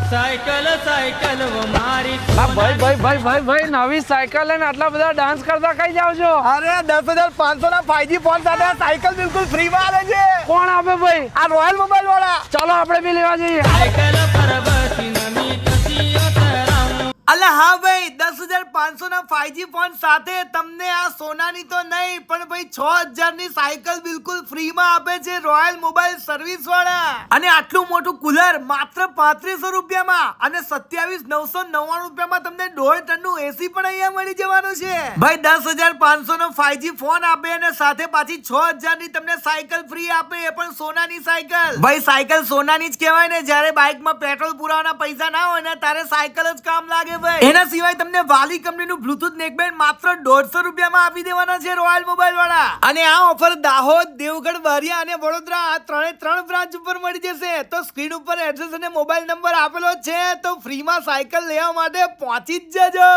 Cycle cycle વો મારી ભાઈ નવી સાયકલ લઈને આટલા બધા ડાન્સ કરતા કઈ જાવ છો? અરે 10,500 ના 5G ફોન સાથે આ સાયકલ બિલકુલ ફ્રી માં આવે છે. કોણ આપે ભાઈ? આ રોયલ મોબાઈલ વાળા. ચાલો આપણે બી લેવા જઈએ. સાયકલ પર બસી નમી કસીઓ તરામ. અલે હા ભાઈ 10,500 ના 5G ફોન સાથે તમને આ સોનાની તો નહીં પણ ભાઈ 6,000 ની સાયકલ બિલકુલ ફ્રી માં આપે છે રોયલ મોબાઈલ સર્વિસ વાળા. અને આટલું મોટું કુલર માત્ર 3500 રૂપિયામાં અને 27,999 રૂપિયામાં તમને 1.5 ટનનું એસી પણ અહીંયા મળી જવાનું છે. ભાઈ 10,500 નો 5G ફોન આપે અને સાથે પાછી 6,000 ની તમને સાયકલ ફ્રી આપે, એ પણ સોનાની સાયકલ. ભાઈ સાયકલ સોનાની જ કહેવાય ને, જ્યારે બાઇકમાં પેટ્રોલ પુરાવાના પૈસા ના હોય ને ત્યારે સાયકલ જ કામ લાગે. એના સિવાય તમને વાલી કંપનીનું બ્લુટૂથ નેકબેન્ડ માત્ર 150 રૂપિયામાં આપી દેવાના છે રોયલ મોબાઈલ વાળા. અને આ ઓફર દાહોદ, દેવગઢ, બારિયા અને વડોદરા આ 3 બ્રાન્ચ ઉપર મળી જશે. તો સ્ક્રીન ઉપર એડ્રેસ અને મોબાઈલ નંબર આપેલો છે, તો ફ્રીમાં સાયકલ લેવા માટે પહોંચી જ જજો.